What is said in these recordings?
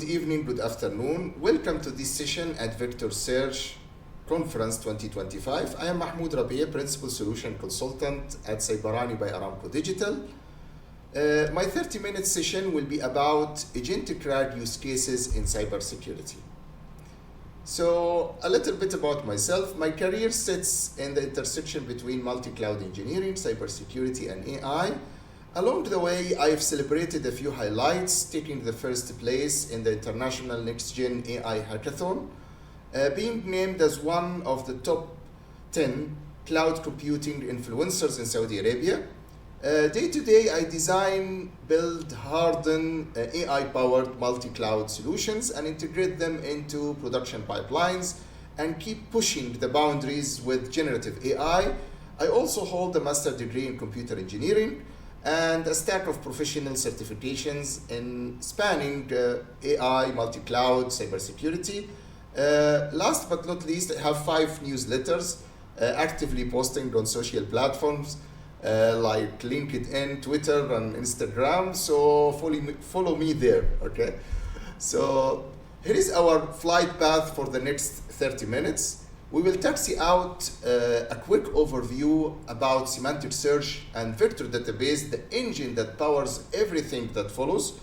evening, good afternoon. Welcome to this session at Vector Search Conference 2025. I am Mahmoud Rabie, Principal Solution Consultant at Cyberani by Aramco Digital. My 30-minute session will be about agentic RAG use cases in cybersecurity. So, a little bit about myself. My career sits in the intersection between multi-cloud engineering, cybersecurity, and AI. Along the way, I've celebrated a few highlights, taking the first place in the International Next-Gen AI Hackathon, being named as one of the top 10 cloud computing influencers in Saudi Arabia. Day to day, I design, build, harden AI-powered multi-cloud solutions and integrate them into production pipelines and keep pushing the boundaries with generative AI. I also hold a master's degree in computer engineering and a stack of professional certifications in spanning AI, multi-cloud, cybersecurity. Last but not least, I have 5 newsletters actively posting on social platforms like LinkedIn, Twitter, and Instagram. So follow me there, okay? So here is our flight path for the next 30 minutes. We will taxi out a quick overview about semantic search and vector database, the engine that powers everything that follows.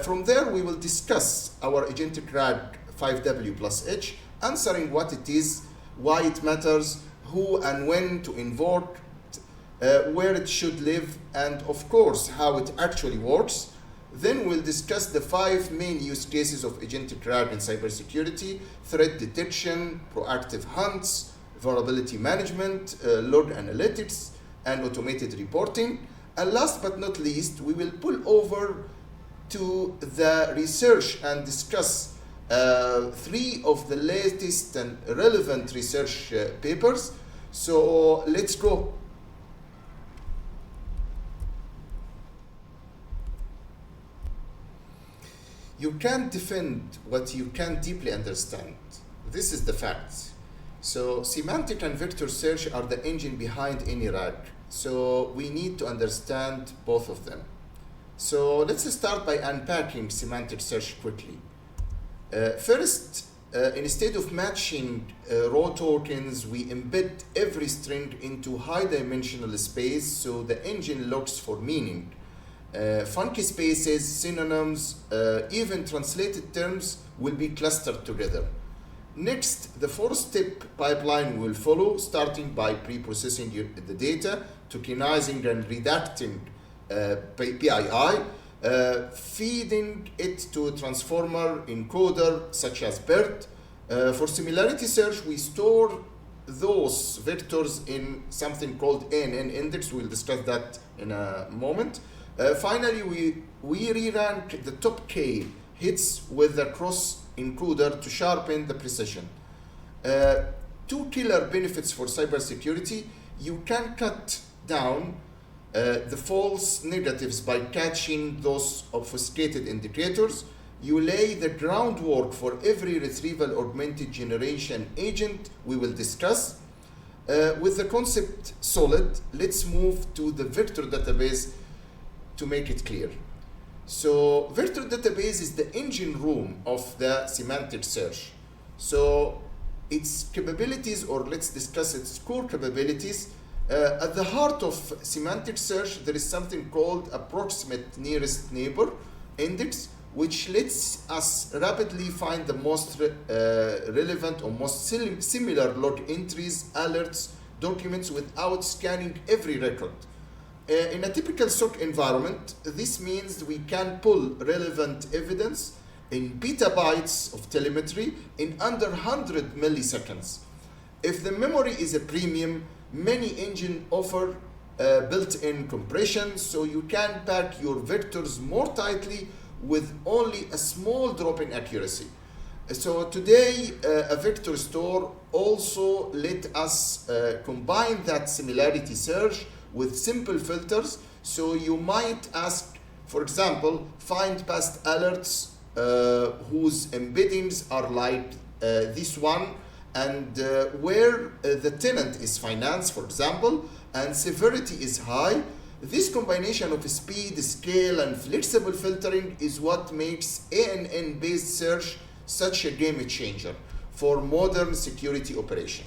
From there, we will discuss our agentic RAG 5W plus H, answering what it is, why it matters, who and when to invoke, where it should live, and of course, how it actually works. Then we'll discuss the 5 main use cases of agentic RAG in cybersecurity: threat detection, proactive hunts, vulnerability management, log analytics, and automated reporting. And last but not least, we will pull over to the research and discuss 3 of the latest and relevant research papers. So let's go. You can't defend what you can't deeply understand. This is the fact. So semantic and vector search are the engine behind any RAG. So we need to understand both of them. So let's start by unpacking semantic search quickly. First, instead of matching raw tokens, we embed every string into high-dimensional space so the engine looks for meaning. Funky spaces, synonyms, even translated terms will be clustered together. Next, the 4-step pipeline will follow, starting by pre-processing the data, tokenizing and redacting PII, feeding it to a transformer encoder such as BERT. For similarity search, we store those vectors in something called ANN index. We'll discuss that in a moment. Finally, we re-rank the top K hits with the cross encoder to sharpen the precision. 2 killer benefits for cybersecurity. You can cut down the false negatives by catching those obfuscated indicators. You lay the groundwork for every retrieval augmented generation agent we will discuss. With the concept solid, let's move to the vector database to make it clear. So vector database is the engine room of the semantic search. So its capabilities, or let's discuss its core capabilities. At the heart of semantic search, there is something called approximate nearest neighbor index, which lets us rapidly find the most relevant or most similar log entries, alerts, documents without scanning every record. In a typical SOC environment, this means we can pull relevant evidence in petabytes of telemetry in under 100 milliseconds. If the memory is a premium, many engines offer built-in compression, so you can pack your vectors more tightly with only a small drop in accuracy. So today, a vector store also let us combine that similarity search with simple filters. So you might ask, for example, find past alerts whose embeddings are like this one, and where the tenant is financed, for example, and severity is high. This combination of speed, scale, and flexible filtering is what makes ANN-based search such a game changer for modern security operation.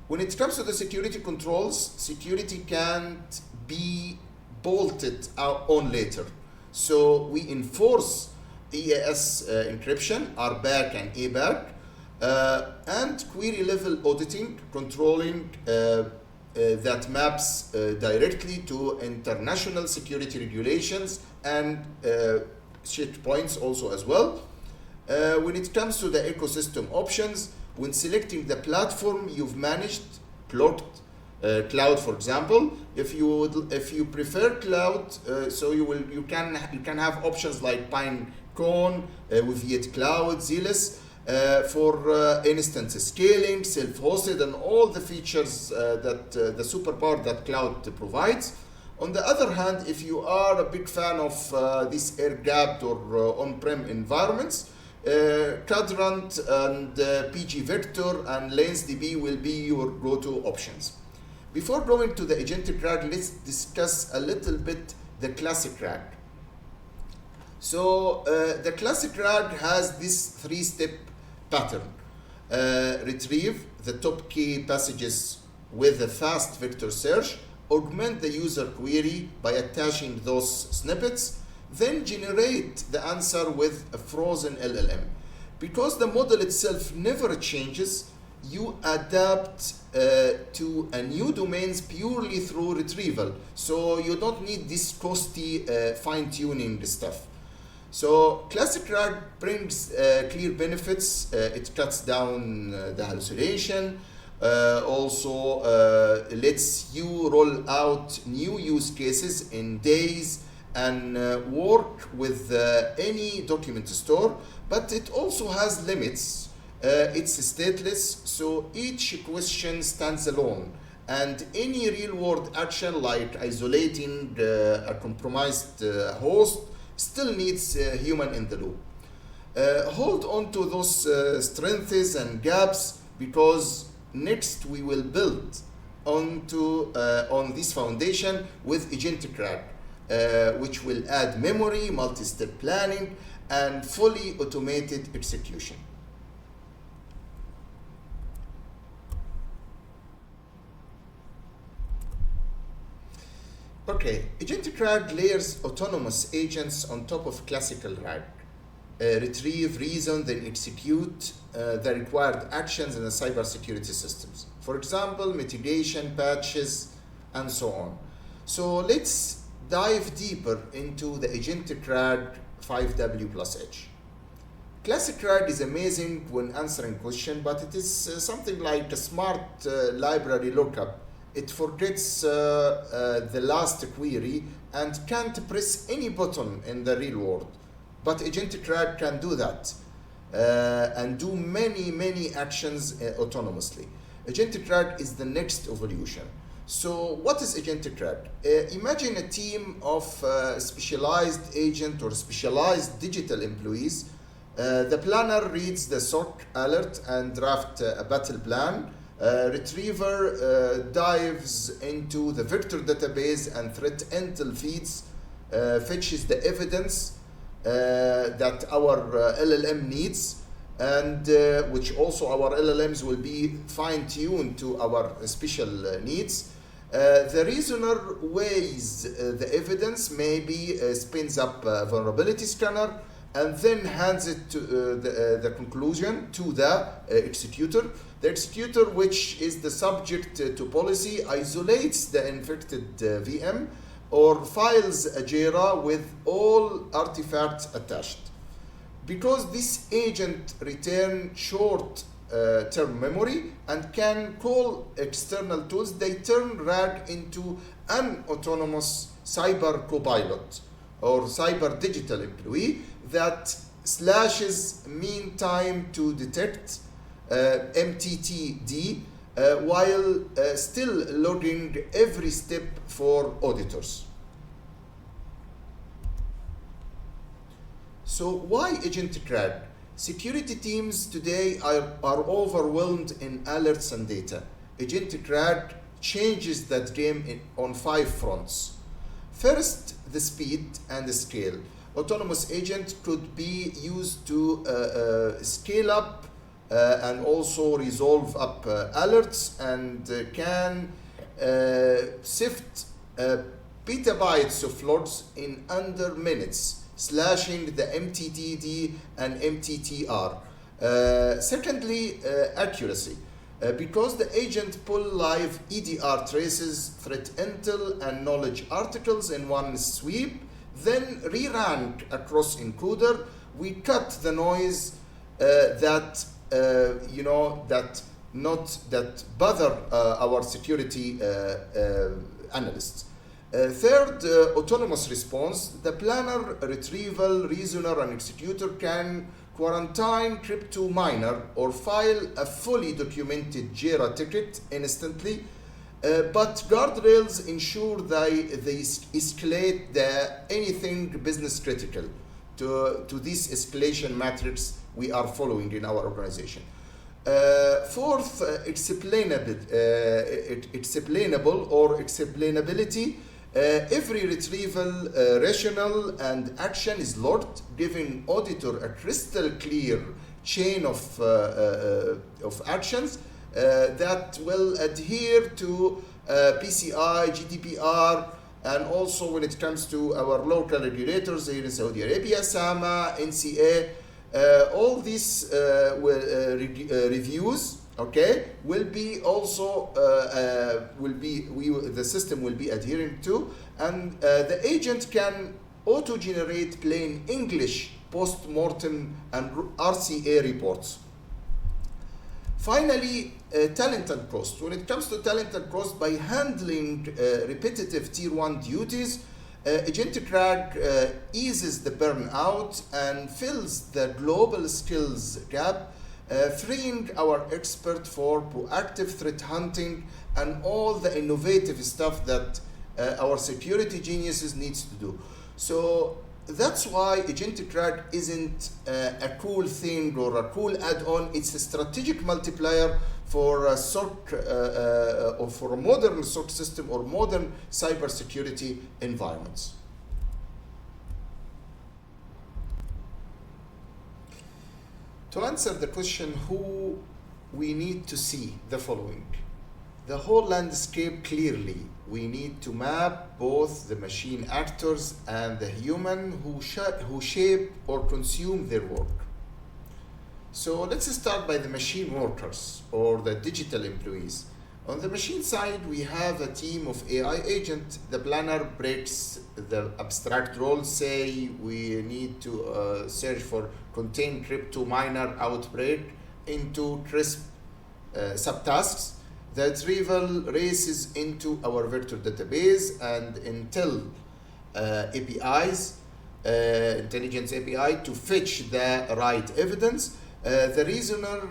When it comes to the security controls, security can't be bolted on later. So we enforce EAS encryption, RBAC and ABAC, and query level auditing, controlling that maps directly to international security regulations and checkpoints also as well. When it comes to the ecosystem options, when selecting the platform you've managed, cloud, for example, if you prefer cloud, so you can have options like Pinecone, Viet Cloud, Zealous, for instance scaling, self-hosted, and all the features that the superpower that cloud provides. On the other hand, if you are a big fan of these air-gapped or on-prem environments, Quadrant and PG Vector and LensDB will be your go-to options. Before going to the Agentic RAG, let's discuss a little bit the classic RAG. So the classic RAG has this three-step pattern. Retrieve the top key passages with a fast vector search, augment the user query by attaching those snippets, then generate the answer with a frozen LLM. Because the model itself never changes, you adapt to a new domains purely through retrieval. So you don't need this costly fine-tuning stuff. So classic RAG brings clear benefits. It cuts down the hallucination, also lets you roll out new use cases in days and work with any document store, but it also has limits. It's stateless, so each question stands alone, and any real-world action like isolating a compromised host still needs a human in the loop. Hold on to those strengths and gaps, because next we will build on this foundation with Agentic RAG, which will add memory, multi-step planning, and fully automated execution. Okay, Agentic RAG layers autonomous agents on top of classical RAG. Retrieve, reason, then execute the required actions in the cybersecurity systems. For example, mitigation, patches, and so on. So let's dive deeper into the Agentic RAG 5W plus H. Classic RAG is amazing when answering questions, but it is something like a smart library lookup. It forgets the last query and can't press any button in the real world. But Agentic RAG can do that and do many actions autonomously. Agentic RAG is the next evolution. So what is Agentic RAG? Imagine a team of specialized agent or specialized digital employees. The planner reads the SOC alert and drafts a battle plan. Retriever dives into the vector database and threat intel feeds, fetches the evidence that our LLM needs, and which also our LLMs will be fine-tuned to our special needs. The reasoner weighs the evidence, maybe spins up a vulnerability scanner, and then hands it to the conclusion to the executor. The executor, which is the subject to policy, isolates the infected VM or files a JIRA with all artifacts attached. Because this agent returns short-term memory and can call external tools, they turn RAG into an autonomous cyber copilot or cyber digital employee that slashes mean time to detect, MTTD, while still logging every step for auditors. So why Agentic RAG? Security teams today are overwhelmed in alerts and data. Agentic RAG changes that game on 5 fronts. First, the speed and the scale. Autonomous agent could be used to scale up and also resolve up alerts, and can sift petabytes of logs in under minutes, slashing the MTTD and MTTR. Secondly, accuracy. Because the agent pull live EDR traces, threat intel, and knowledge articles in one sweep, then re-rank across encoder, we cut the noise that bother our security analysts. Third, autonomous response. The planner, retrieval, reasoner, and executor can quarantine crypto miner or file a fully documented JIRA ticket instantly, but guardrails ensure they escalate anything business critical to this escalation matrix we are following in our organization. Fourth, explainable or explainability. Every retrieval, rationale, and action is logged, giving auditor a crystal clear chain of actions that will adhere to PCI, GDPR, and also when it comes to our local regulators here in Saudi Arabia, SAMA, NCA, all these reviews, okay, will be also the system will be adhering to, and the agent can auto-generate plain English post-mortem and RCA reports. Finally, talent and cost. When it comes to talent and cost, by handling repetitive tier 1 duties, Agentic RAG eases the burnout and fills the global skills gap, freeing our expert for proactive threat hunting and all the innovative stuff that our security geniuses needs to do. So that's why Agentic RAG isn't a cool thing or a cool add-on. It's a strategic multiplier for a SOC or for a modern SOC system or modern cybersecurity environments. To answer the question who we need to see the following. The whole landscape clearly. We need to map both the machine actors and the human who shape or consume their work. So let's start by the machine workers or the digital employees. On the machine side, we have a team of AI agent. The planner breaks the abstract roles, say we need to search for contained crypto miner outbreak into crisp subtasks. The retrieval races into our vector database and Intel APIs, intelligence API, to fetch the right evidence. The reasoner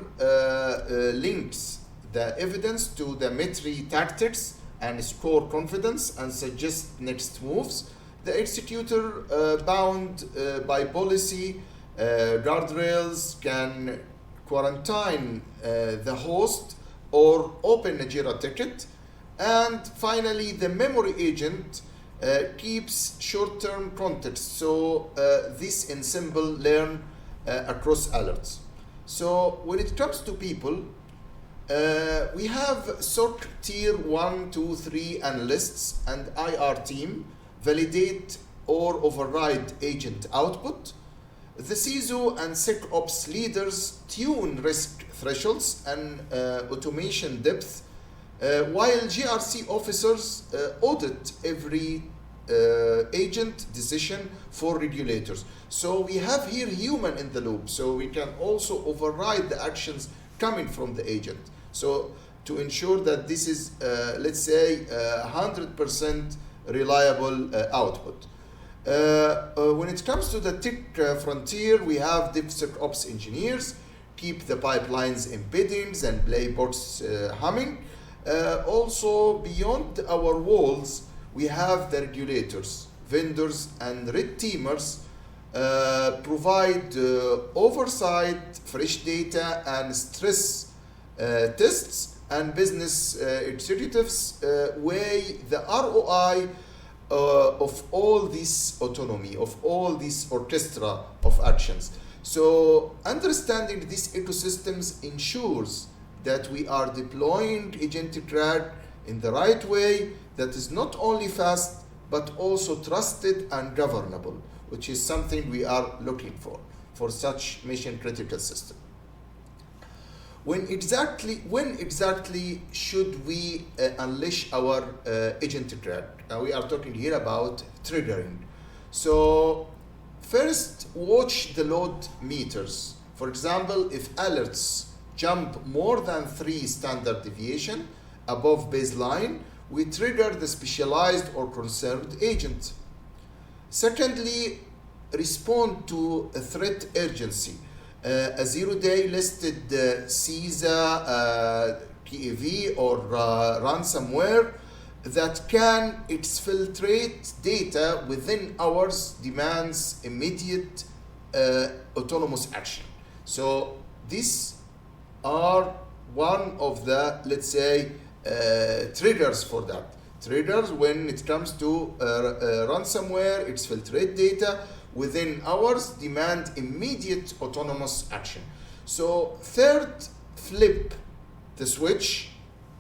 links the evidence to the Metri tactics and score confidence and suggest next moves. The executor, bound by policy guardrails, can quarantine the host or open a JIRA ticket. And finally, the memory agent keeps short-term context, so this ensemble learn across alerts. So when it comes to people, we have SOC tier 1, 2, 3 analysts and IR team validate or override agent output. The CISO and SecOps leaders tune risk thresholds and automation depth, while GRC officers audit every agent decision for regulators. So we have here human in the loop, so we can also override the actions coming from the agent. So to ensure that this is, let's say, 100% reliable output. When it comes to the tech frontier, we have DevSecOps engineers, keep the pipelines embeddings and playbots humming. Also, beyond our walls, we have the regulators, vendors, and red teamers provide oversight, fresh data, and stress tests, and business executives weigh the ROI of all this autonomy, of all this orchestra of actions. So understanding these ecosystems ensures that we are deploying agentic RAG in the right way that is not only fast but also trusted and governable, which is something we are looking for such mission critical system. When exactly should we unleash our agentic RAG? We are talking here about triggering. So first, watch the load meters. For example, if alerts jump more than 3 standard deviation above baseline, we trigger the specialized or concerned agent. Secondly, respond to a threat urgency. A zero-day listed CISA, PAV, or ransomware that can exfiltrate data within hours demands immediate autonomous action. So these are one of the, let's say, triggers for that. Triggers when it comes to ransomware, exfiltrate data within hours, demand immediate autonomous action. So third, flip the switch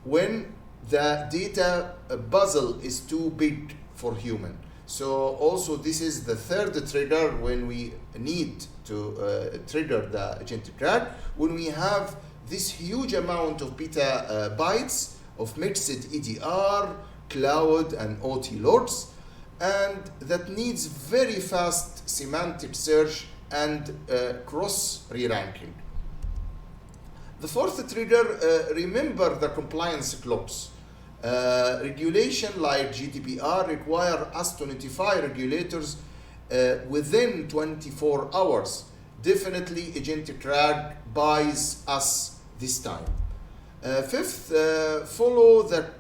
when the data puzzle is too big for human. So also this is the third trigger when we need to trigger the agentic RAG, when we have this huge amount of petabytes of mixed EDR, cloud and OT loads, and that needs very fast semantic search and cross re-ranking. The fourth trigger, remember the compliance clocks. Regulation like GDPR require us to notify regulators within 24 hours. Definitely agentic RAG buys us this time. Fifth, follow the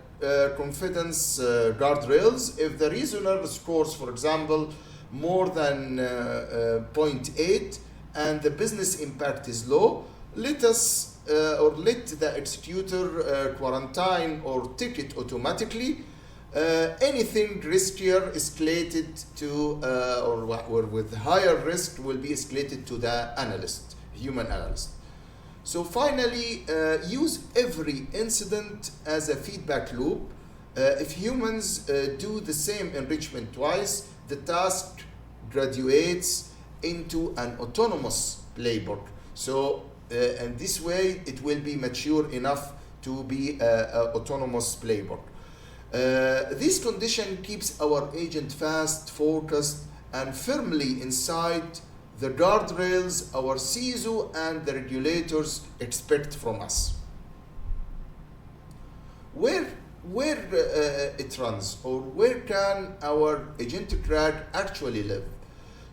confidence guardrails. If the reasoner scores, for example, more than 0.8 and the business impact is low, let us or let the executor quarantine or ticket automatically. Anything riskier escalated to or with higher risk will be escalated to the analyst, human analyst. So finally, use every incident as a feedback loop. If humans do the same enrichment twice, the task graduates into an autonomous playbook. So, and this way, it will be mature enough to be an autonomous playbook. This condition keeps our agent fast, focused, and firmly inside the guardrails our CISO and the regulators expect from us. Where it runs, or where can our agentic RAG actually live?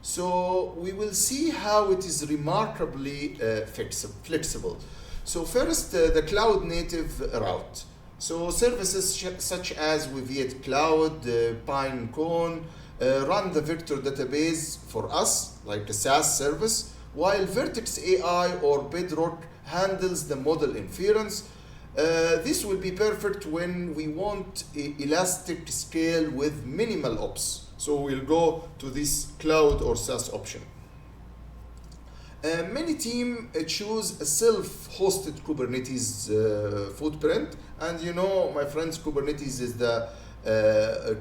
So we will see how it is remarkably flexible. So first, the cloud native route. So services such as Weaviate Cloud, Pinecone, run the vector database for us, like a SaaS service, while Vertex AI or Bedrock handles the model inference. This will be perfect when we want elastic scale with minimal ops. So we'll go to this cloud or SaaS option. Many teams choose a self-hosted Kubernetes footprint, and you know, my friends, Kubernetes is the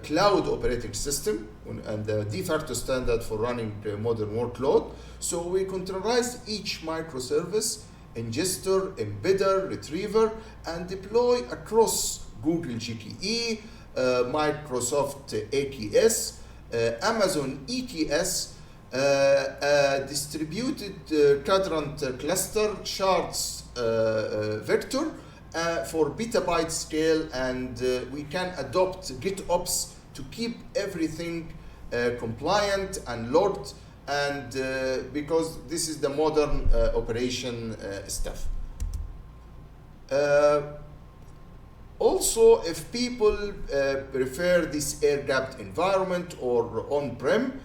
cloud operating system and the de facto standard for running modern workload. So we containerize each microservice, ingester, embedder, retriever, and deploy across Google GKE, Microsoft AKS, Amazon EKS, distributed quadrant cluster shards vector for petabyte scale, and we can adopt GitOps to keep everything compliant and logged, and because this is the modern operation stuff. Also, if people prefer this air-gapped environment or on-prem,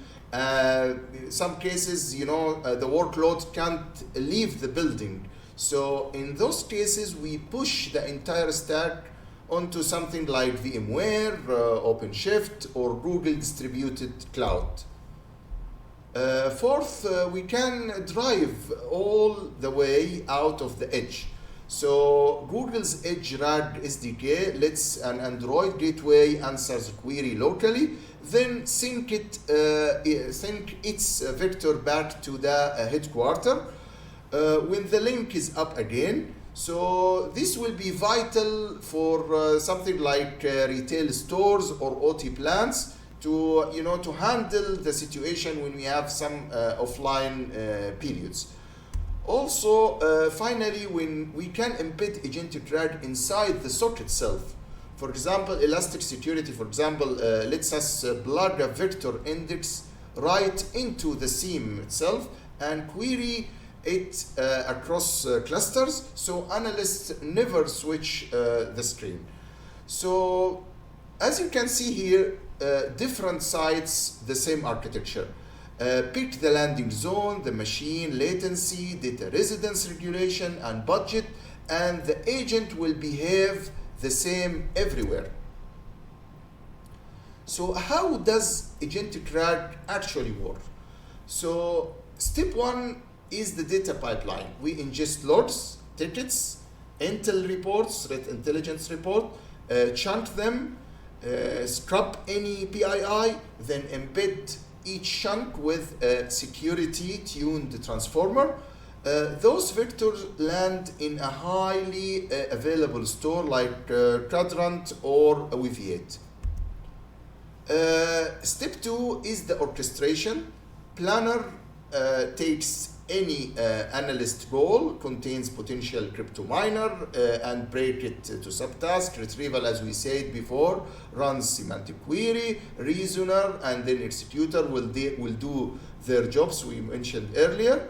some cases, you know, the workload can't leave the building. So in those cases, we push the entire stack onto something like VMware, OpenShift, or Google Distributed Cloud. Fourth, we can drive all the way out of the edge. So Google's Edge RAG SDK lets an Android gateway answers a query locally, then sync its vector back to the headquarter when the link is up again. So this will be vital for something like retail stores or OT plants to handle the situation when we have some offline periods. Also, finally, when we can embed agentic RAG inside the SOC itself. For example, Elastic Security, for example, lets us plug a vector index right into the SIEM itself and query it across clusters, so analysts never switch the screen. So, as you can see here, different sites, the same architecture. Pick the landing zone, the machine latency, data residence regulation, and budget, and the agent will behave the same everywhere. So how does agentic RAG actually work? So step one is the data pipeline. We ingest logs, tickets, intel reports, threat intelligence report, chunk them, scrub any PII, then embed each chunk with a security-tuned transformer. Those vectors land in a highly available store like Quadrant or a Weaviate. Step two is the orchestration. Planner takes any analyst goal, contains potential crypto miner, and break it to subtask. Retrieval, as we said before, runs semantic query. Reasoner and then executor will do their jobs we mentioned earlier.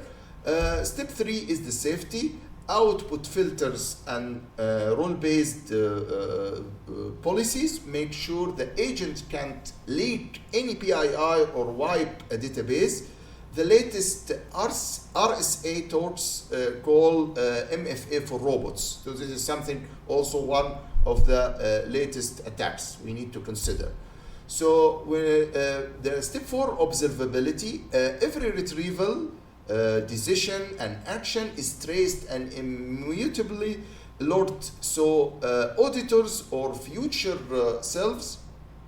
Step three is the safety. Output filters and role-based policies make sure the agent can't leak any PII or wipe a database. The latest RSA talks call MFA for robots. So this is something also one of the latest attacks we need to consider. So the step four, observability. Every retrieval, decision, and action is traced and immutably logged. So auditors or future selves,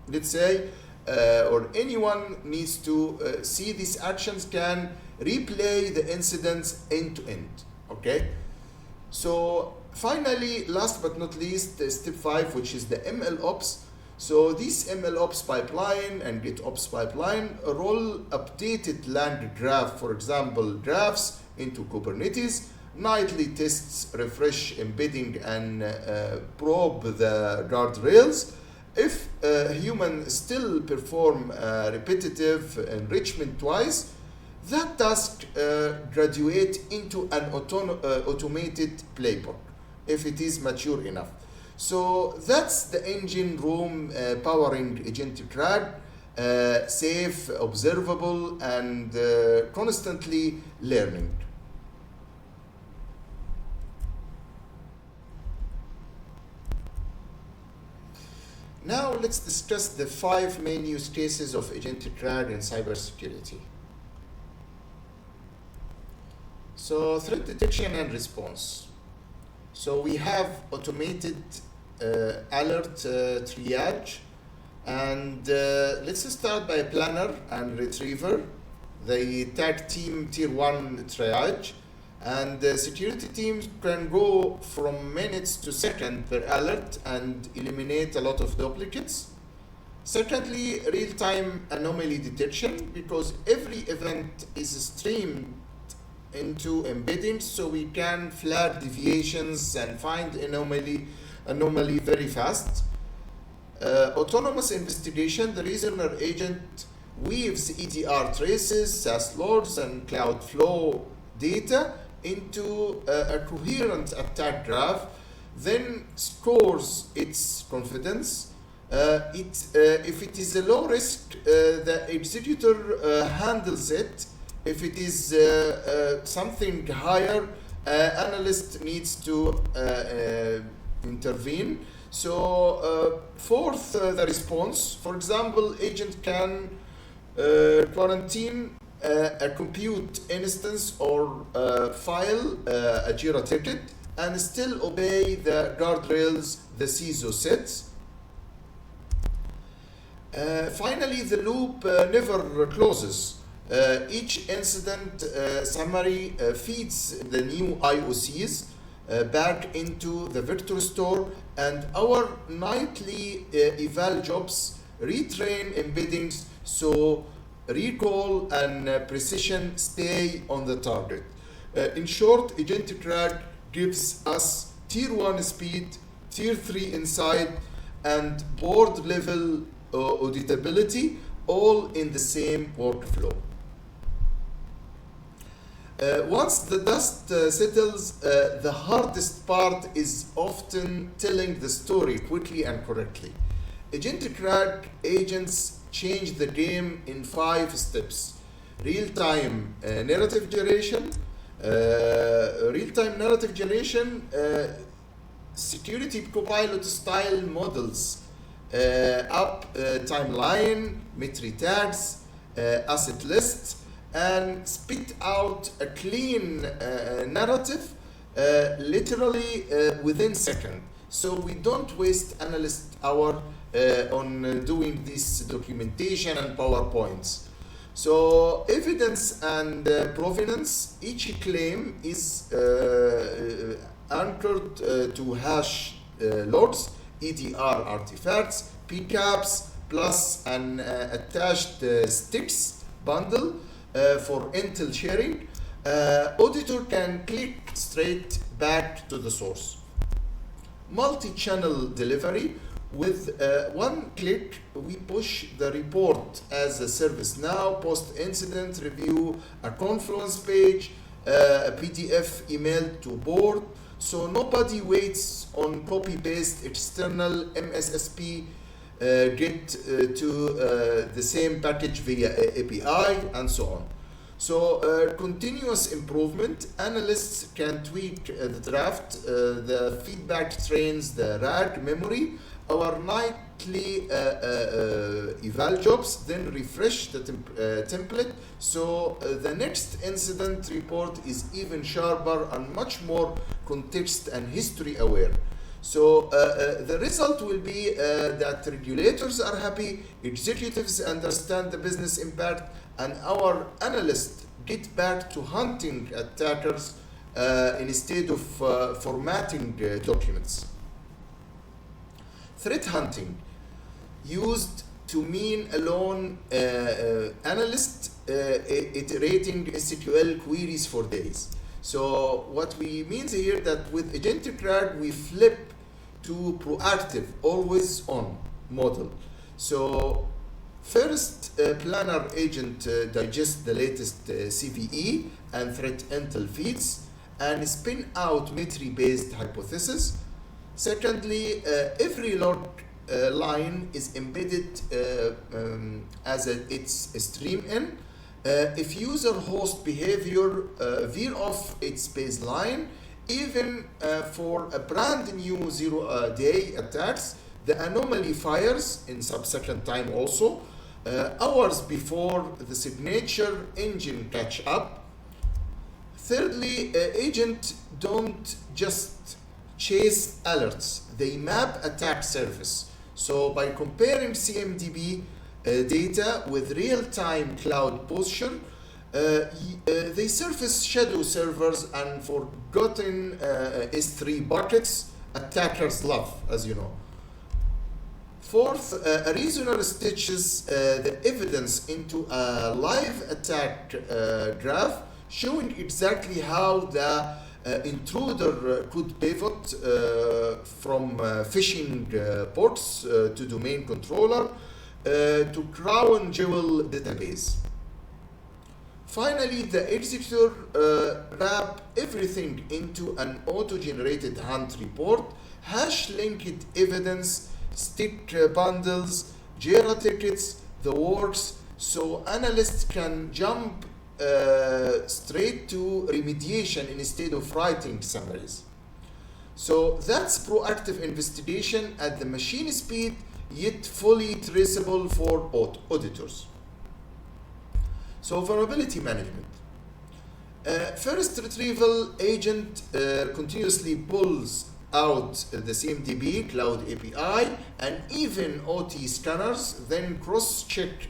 let's say, or anyone needs to see these actions can replay the incidents end to end. Okay, so finally, last but not least, step five, which is the ML ops. So this ML ops pipeline and GitOps pipeline roll updated land graph, for example, graphs into Kubernetes, nightly tests, refresh embedding, and probe the guardrails. If humans still perform repetitive enrichment twice, that task graduate into an automated playbook if it is mature enough. So that's the engine room powering agentic RAG, safe, observable, and constantly learning. Now let's discuss the 5 main use cases of agentic RAG in cybersecurity. So threat detection and response. So we have automated alert triage, and let's start by planner and retriever. They tag team tier 1 triage, and the security teams can go from minutes to seconds per alert and eliminate a lot of duplicates. Secondly, real-time anomaly detection, because every event is streamed into embeddings, so we can flag deviations and find anomaly very fast. Autonomous investigation, the reasoner agent weaves EDR traces, SaaS logs, and Cloudflow data into a coherent attack graph, then scores its confidence. If it is a low risk, the executor handles it. If it is something higher, analyst needs to intervene. So fourth, the response. For example, agent can quarantine a compute instance or file a Jira ticket and still obey the guardrails the CISO sets. Finally, the loop never closes. Each incident summary feeds the new IOCs back into the vector store, and our nightly eval jobs retrain embeddings so recall and precision stay on the target. In short, Agentic RAG gives us tier 1 speed, tier 3 insight, and board level auditability, all in the same workflow. Once the dust settles, the hardest part is often telling the story quickly and correctly. Agentic RAG agents change the game in 5 steps. Real-time narrative generation, security copilot style models, up timeline, metri tags, asset lists, and spit out a clean narrative literally within seconds. So we don't waste analyst hour on doing this documentation and PowerPoints. So evidence and provenance, each claim is anchored to hash logs, EDR artifacts, PCAPs, plus an attached sticks bundle for intel sharing. Auditor can click straight back to the source. Multi-channel delivery. With one click, we push the report as a service now, post-incident review, a Confluence page, a PDF emailed to board. So nobody waits on copy-paste external MSSP, get to the same package via API, and so on. So continuous improvement. Analysts can tweak the draft, the feedback trains the RAG memory. Our nightly eval jobs then refresh the template, so the next incident report is even sharper and much more context and history aware. So the result will be that regulators are happy, executives understand the business impact, and our analysts get back to hunting attackers instead of formatting documents. Threat hunting, used to mean alone analyst iterating SQL queries for days. So what we mean here that with Agentic RAG we flip to proactive, always on model. So first, planner agent digests the latest CVE and threat intel feeds and spin out metri-based hypothesis. Secondly, every log line is embedded as its stream in. If user host behavior veer off its baseline, even for a brand new 0-day attacks, the anomaly fires in sub-second time also, hours before the signature engine catch up. Thirdly, agent don't just chase alerts, they map attack surface. So by comparing CMDB data with real-time cloud posture, they surface shadow servers and forgotten S3 buckets attackers love, as you know. Fourth, a reasoner stitches the evidence into a live attack graph, showing exactly how the intruder could pivot from phishing ports to domain controller to crown jewel database. Finally, the executor wrap everything into an auto-generated hunt report, hash-linked evidence, stick bundles, Jira tickets, the works, so analysts can jump straight to remediation instead of writing summaries. So that's proactive investigation at the machine speed, yet fully traceable for auditors. So vulnerability management. First retrieval agent continuously pulls out the CMDB, Cloud API, and even OT scanners, then cross-check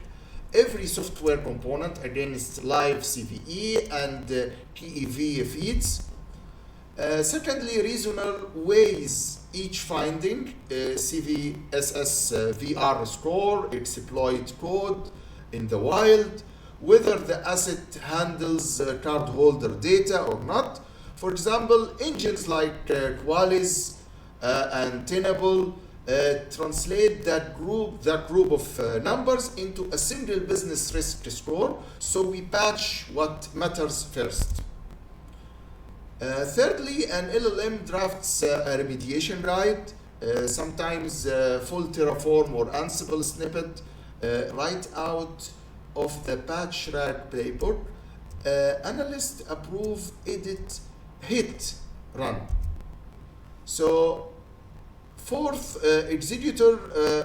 every software component against live CVE and PEV feeds. Secondly, reasonable weighs each finding, CVSS VR score, exploit code in the wild, whether the asset handles cardholder data or not. For example, engines like Qualys and Tenable translate that group of numbers into a single business risk score, so we patch what matters first. Thirdly, an LLM drafts a remediation guide, sometimes full Terraform or Ansible snippet, right out of the patch rack playbook. Analyst approve, edit, hit, run. So fourth, executor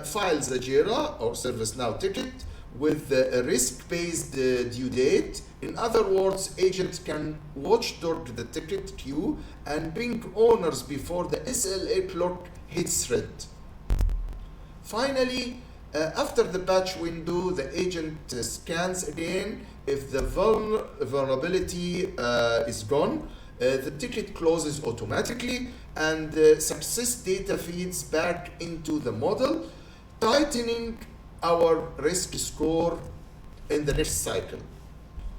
files a JIRA or ServiceNow ticket with a risk-based due date. In other words, agents can watchdog the ticket queue and ping owners before the SLA clock hits red. Finally, after the patch window, the agent scans again. If the vulnerability is gone, the ticket closes automatically, and success data feeds back into the model, tightening our risk score in the next cycle.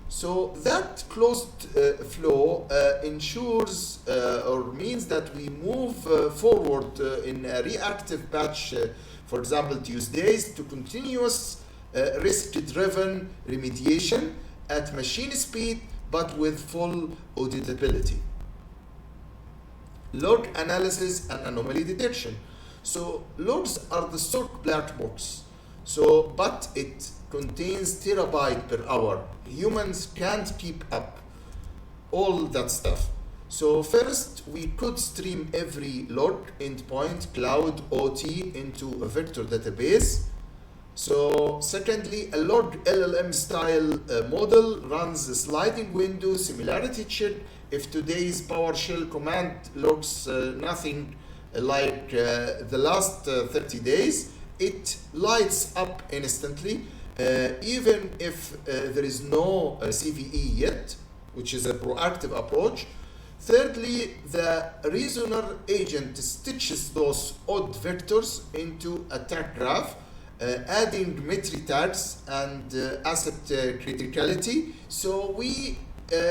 So that closed flow ensures or means that we move forward in a reactive patch, for example, Tuesdays, to continuous risk-driven remediation at machine speed, but with full auditability. Log analysis and anomaly detection. So logs are the SOC black box. So, but it contains terabyte per hour. Humans can't keep up all that stuff. So first, we could stream every log, endpoint, cloud, OT into a vector database. So secondly, a log LLM style model runs a sliding window similarity check. If today's PowerShell command logs nothing like the last 30 days, it lights up instantly, even if there is no CVE yet, which is a proactive approach. Thirdly, the reasoner agent stitches those odd vectors into a tag graph, adding metri tags and asset criticality. So we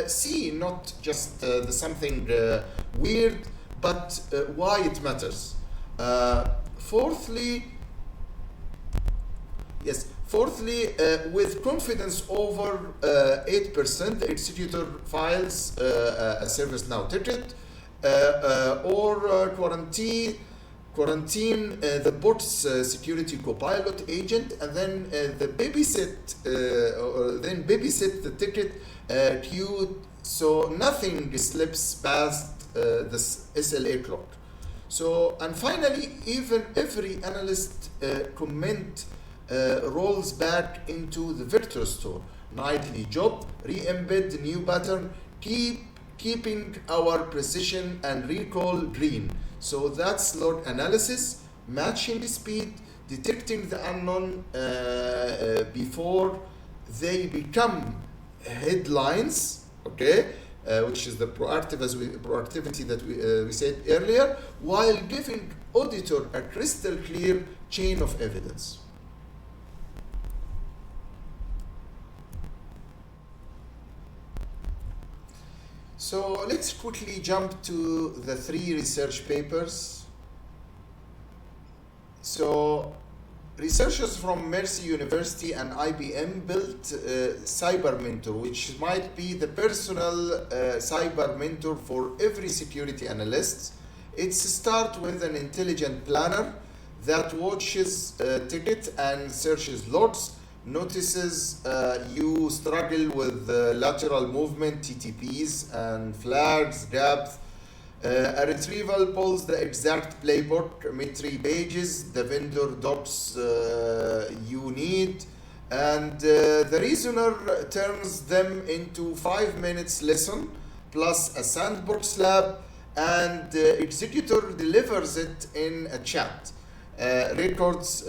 see not just the something weird, but why it matters. Fourthly, with confidence over 8%, the executor files a ServiceNow ticket or quarantine the bot's security copilot agent, and then babysit the ticket queue, so nothing slips past this SLA clock. So, and finally, even every analyst comment rolls back into the vector store. Nightly job, re-embed new pattern, keeping our precision and recall green. So that's log analysis, matching speed, detecting the unknown before they become headlines, okay, which is the proactivity that we said earlier, while giving auditor a crystal clear chain of evidence. So let's quickly jump to the 3 research papers. So researchers from Mercy University and IBM built Cyber Mentor, which might be the personal cyber mentor for every security analyst. It starts with an intelligent planner that watches tickets and searches logs, notices you struggle with lateral movement, TTPs, and flags, depth. A retrieval pulls the exact playbook, M3 pages, the vendor docs you need, and the reasoner turns them into 5 minutes lesson plus a sandbox lab, and executor delivers it in a chat, records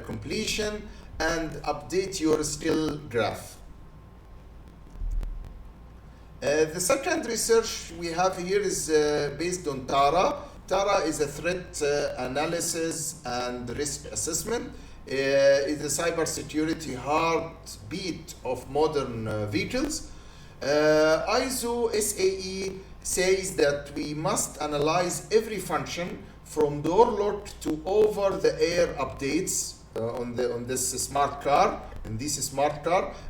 completion, and update your skill graph. The second research we have here is based on TARA. TARA is a threat analysis and risk assessment. It's a cybersecurity heartbeat of modern vehicles. ISO SAE says that we must analyze every function from door lock to over-the-air updates on this smart car,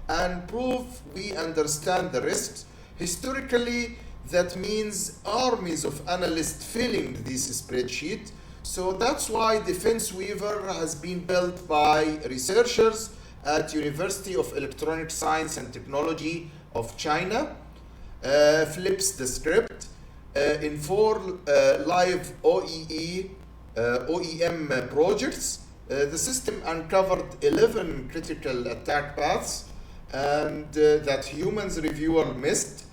and prove we understand the risks. Historically, that means armies of analysts filling this spreadsheet. So that's why Defense Weaver has been built by researchers at University of Electronic Science and Technology of China. Flips the script in 4 live OEM projects. The system uncovered 11 critical attack paths and that humans reviewer missed,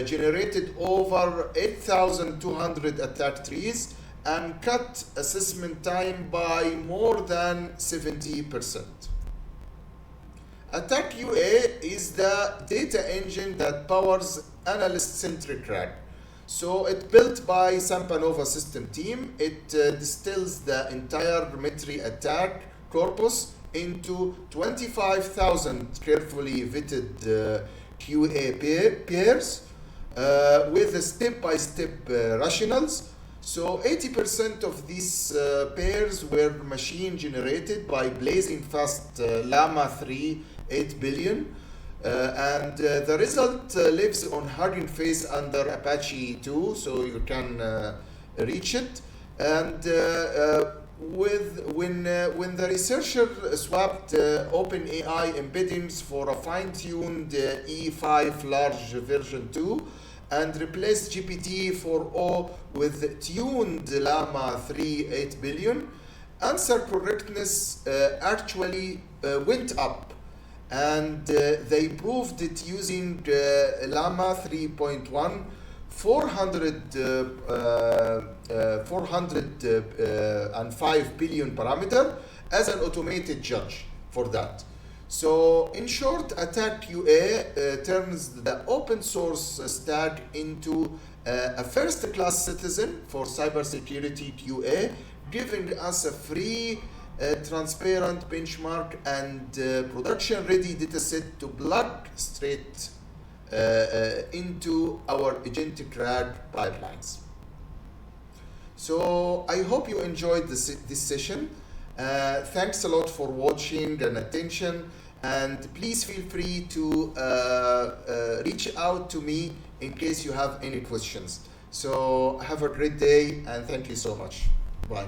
generated over 8,200 attack trees, and cut assessment time by more than 70%. Attack UA is the data engine that powers analyst-centric RAG. So it's built by Sampanova system team. It distills the entire M3 attack corpus into 25,000 carefully vetted QA pairs with a step-by-step rationals. So 80% of these pairs were machine generated by blazing fast Llama 3 8 billion. And the result lives on Hugging Face under Apache 2, so you can reach it. And when the researcher swapped OpenAI embeddings for a fine-tuned E5 large version 2 and replaced GPT-4o with tuned Llama 3 8 billion, answer correctness actually went up. And they proved it using Llama 3.1 405 billion parameter as an automated judge for that. So in short, Attack UA turns the open source stack into a first-class citizen for cybersecurity QA, giving us a free transparent benchmark and production-ready dataset to plug straight into our Agentic RAG pipelines. So I hope you enjoyed this session. Thanks a lot for watching and attention, and please feel free to reach out to me in case you have any questions. So have a great day, and thank you so much. Bye.